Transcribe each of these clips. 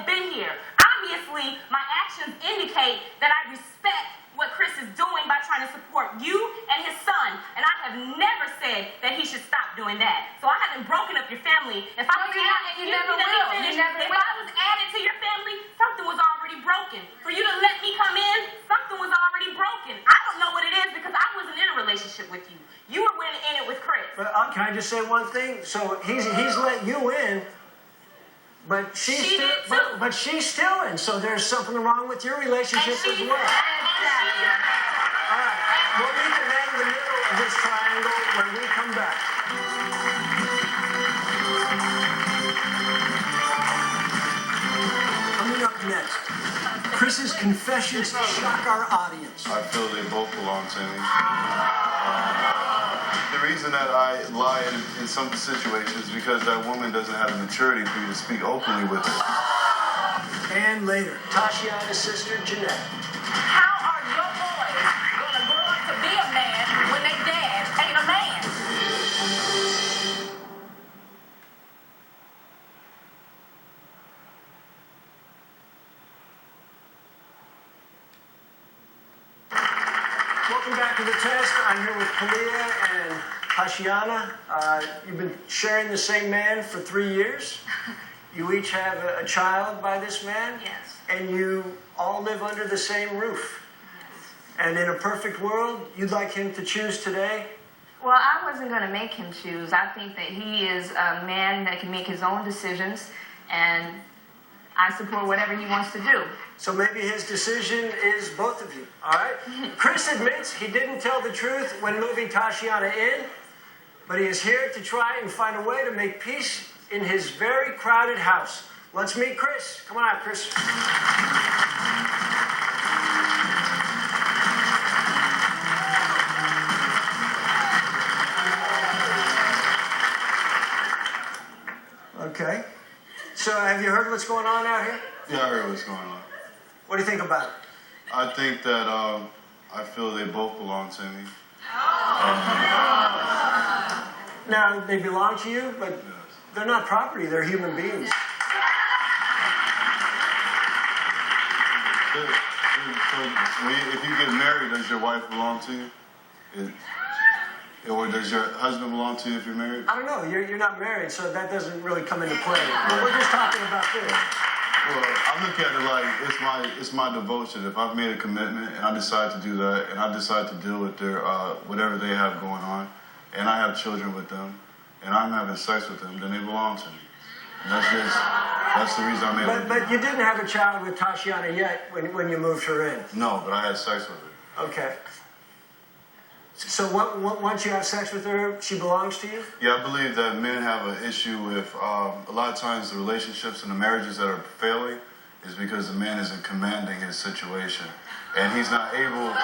been here. Obviously, my actions indicate that I respect what Chris is doing by trying to support you and his son. And I have never said that he should stop doing that. So I haven't broken up your family. If I was added to your family, something was already broken. For you to let me come in, something was already broken. I don't know what it is because I wasn't in a relationship with you. You were in it with Chris. But can I just say one thing? So he's let you in. But she's still in, so there's something wrong with your relationship as well. All right, we'll meet the man in the middle of this triangle when we come back. Coming up next, Chris's confessions shock our audience. I feel they both belong to me. The reason that I lie in some situations is because that woman doesn't have the maturity for you to speak openly with her. And later, Tashiana's sister, Jeanette. How are your boys going to grow up to be a man when their dad ain't a man? Welcome back to the test. I'm here with Kalia and Tashiana. You've been sharing the same man for 3 years. You each have a child by this man. Yes. And you all live under the same roof. Yes. And in a perfect world, you'd like him to choose today? Well, I wasn't going to make him choose. I think that he is a man that can make his own decisions, and I support whatever he wants to do. So maybe his decision is both of you, all right? Chris admits he didn't tell the truth when moving Tashiana in, but he is here to try and find a way to make peace in his very crowded house. Let's meet Chris. Come on out, Chris. Okay. So have you heard what's going on out here? Yeah, I heard what's going on. What do you think about it? I think that I feel they both belong to me. Now, they belong to you, but they're not property. They're human beings. So if you get married, does your wife belong to you? Or does your husband belong to you if you're married? I don't know. You're not married, so that doesn't really come into play. We're just talking about this. Well, I look at it like it's my devotion. If I've made a commitment and I decide to do that, and I decide to deal with their whatever they have going on, and I have children with them, and I'm having sex with them, then they belong to me. And that's the reason I made it. But you didn't have a child with Tashiana yet when you moved her in. No, but I had sex with her. Okay. So once you have sex with her, she belongs to you? Yeah, I believe that men have an issue with a lot of times the relationships and the marriages that are failing is because the man isn't commanding his situation, and he's not able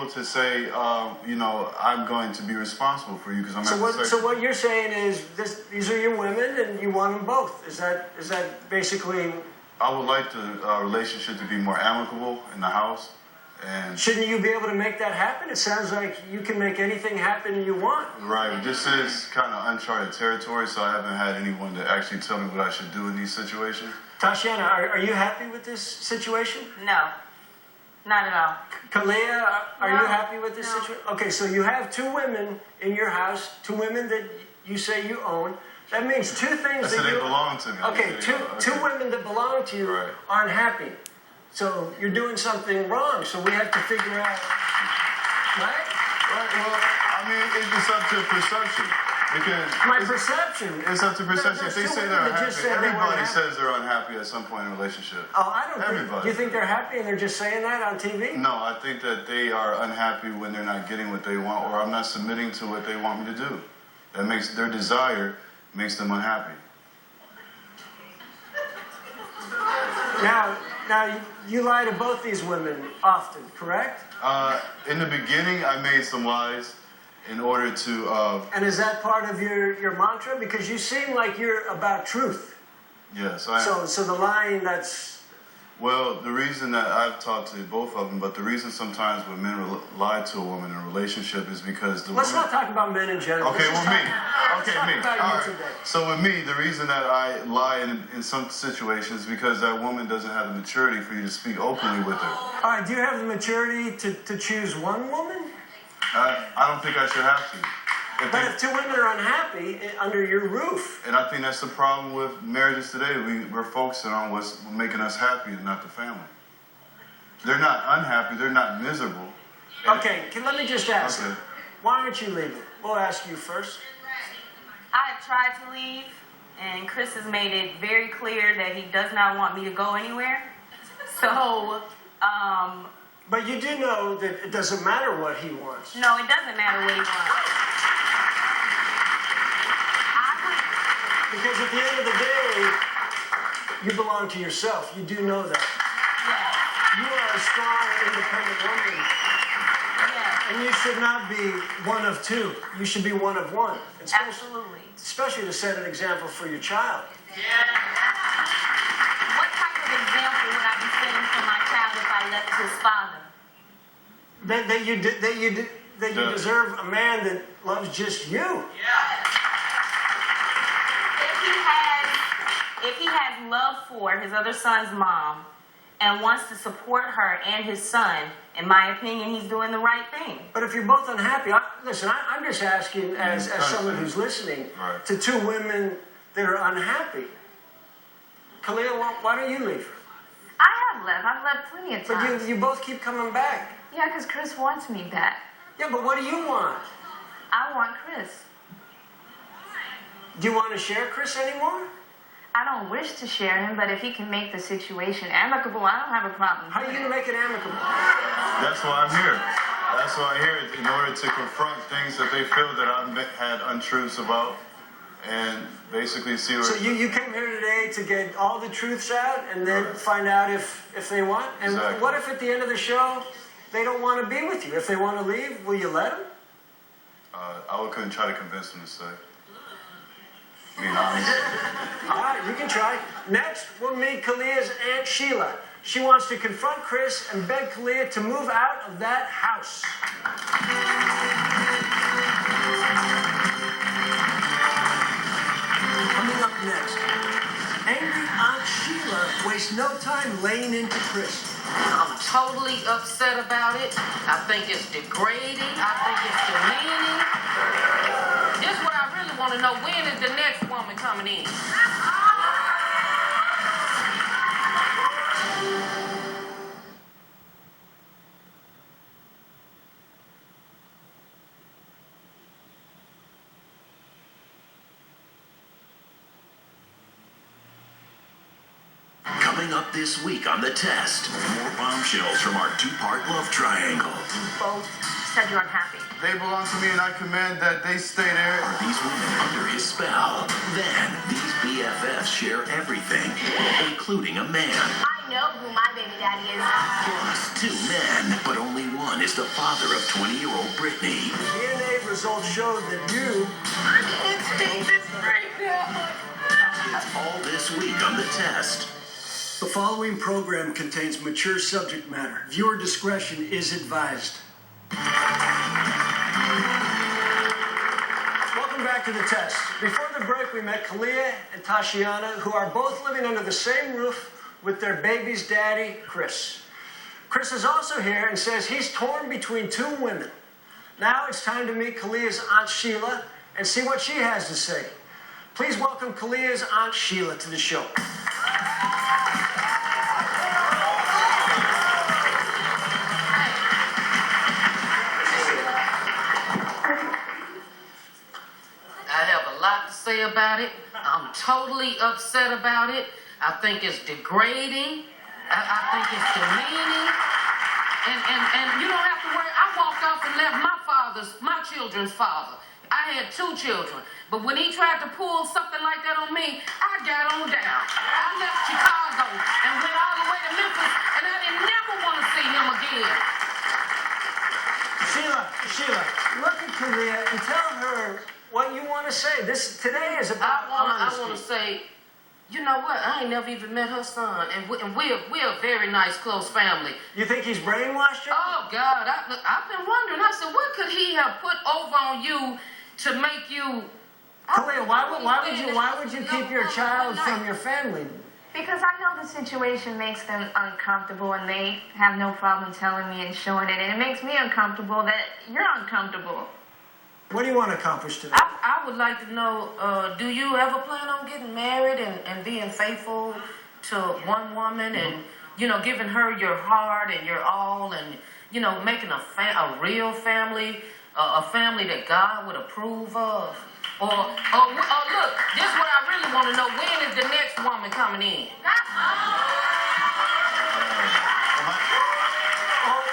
to say, I'm going to be responsible for you because I'm having sex. So what you're saying is these are your women, and you want them both. Is that basically? I would like the relationship to be more amicable in the house. And shouldn't you be able to make that happen? It sounds like you can make anything happen you want. Right. This is kind of uncharted territory, so I haven't had anyone to actually tell me what I should do in these situations. Tashiana, are you happy with this situation? No. Not at all. Kalia, are you happy with this situation? Okay, so you have 2 women in your house, 2 women that you say you own. That means 2 things they belong to me. Okay, two women that belong to you aren't happy. So you're doing something wrong, so we have to figure out, right? Well, I mean, it's up to perception. Because my perception? It's up to perception. If they say they're unhappy, everybody says they're unhappy at some point in a relationship. Oh, I don't everybody. Do you think they're happy and they're just saying that on TV? No, I think that they are unhappy when they're not getting what they want, or I'm not submitting to what they want me to do. That makes their desire makes them unhappy. Now, you lie to both these women often, correct? In the beginning, I made some lies in order to... And is that part of your mantra? Because you seem like you're about truth. Yes, I am. So the lying, that's Well, the reason that I've talked to both of them, but the reason sometimes when men lie to a woman in a relationship is because the Let's woman... not talk about men in general. Okay, well, me. Let's Okay, talk me. about All you right. today. So with me, the reason that I lie in some situations is because that woman doesn't have the maturity for you to speak openly with her. All right, do you have the maturity to choose one woman? I don't think I should have to. But if two women are unhappy under your roof, And I think that's the problem with marriages today. We're focusing on what's making us happy and not the family. They're not unhappy. They're not miserable. okay, let me just ask. Okay. Why aren't you leaving? We'll ask you first. I have tried to leave, and Chris has made it very clear that he does not want me to go anywhere. So, But you do know that it doesn't matter what he wants. no, it doesn't matter what he wants. Because at the end of the day, you belong to yourself. You do know that. Yes, You are a strong, independent woman. yes, And you should not be one of two. You should be one of one. absolutely. Especially to set an example for your child. What type of example would I be setting for my child if I left his father? That you deserve a man that loves just you. If he has love for his other son's mom and wants to support her and his son, in my opinion, he's doing the right thing. But if you're both unhappy, I'm just asking as someone who's listening Right. to two women that are unhappy. Khalil, why don't you leave her? I have left. I've left plenty of But times. you both keep coming back. Yeah, because Chris wants me back. Yeah, but what do you want? I want Chris. Do you want to share Chris anymore? I don't wish to share him, but if he can make the situation amicable, I don't have a problem. How are you going to make it amicable? That's why I'm here. That's why I'm here, in order to confront things that they feel that I've had untruths about, and basically see where... So you came here today to get all the truths out and then find out if they want? And Exactly. what if at the end of the show they don't want to be with you? If they want to leave, will you let them? I would couldn't try to convince them to stay. Being honest. All right, you can try. Next, we'll meet Kalia's Aunt Sheila. She wants to confront Chris and beg Kalia to move out of that house. Coming up next, angry Aunt Sheila wastes no time laying into Chris. I'm totally upset about it. I think it's degrading. I think it's demeaning. This is what I really want to know. When is the next woman coming in? Coming up this week on The Test, more bombshells from our two-part love triangle. Both said you're unhappy. They belong to me, and I command that they stay there. Are these women under his spell? Then, these BFFs share everything, including a man. I know who my baby daddy is. Plus, two men, but only one is the father of 20-year-old Brittany. DNA results show that you... I can't take this right now. It's all this week on The Test. The following program contains mature subject matter. Viewer discretion is advised. Welcome back to The Test. Before the break, we met Kalia and Tashiana, who are both living under the same roof with their baby's daddy, Chris. Chris is also here and says he's torn between two women. Now it's time to meet Kalia's Aunt Sheila and see what she has to say. Please welcome Kalia's Aunt Sheila to the show. I have a lot to say about it. I'm totally upset about it. I think it's degrading. I think it's demeaning. And you don't have to worry. I walked off and left my children's father. I had two children. But when he tried to pull something like that on me, I got on down. I left Chicago and went all the way to Memphis, and I didn't never want to see him again. Sheila, look at Kalia and tell her what you want to say. Today is about I want honesty. to say You know what? I ain't never even met her son, and we're a very nice, close family. You think he's brainwashed you? Oh God, I've been wondering. I said, what could he have put over on you to make you? Kalia, why would you keep your child from your family? Because I know the situation makes them uncomfortable, and they have no problem telling me and showing it, and it makes me uncomfortable that you're uncomfortable. What do you want to accomplish today? I would like to know, do you ever plan on getting married and being faithful to one woman and, you know, giving her your heart and your all and, you know, making a real family, a family that God would approve of? Or look, this is what I really want to know. When is the next woman coming in?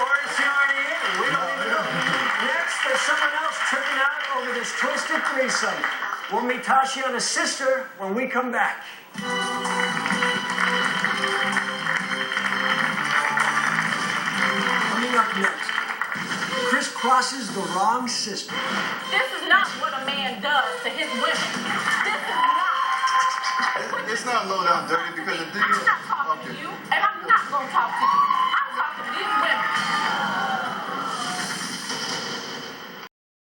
Or is she already in? We don't even know. Next, there's someone else tripping out over this twisted threesome. We'll meet Tashiana's sister when we come back. Coming up next, Chris crosses the wrong sister. This is not what a man does to his women. This is not. It's not low down dirty because the thing is,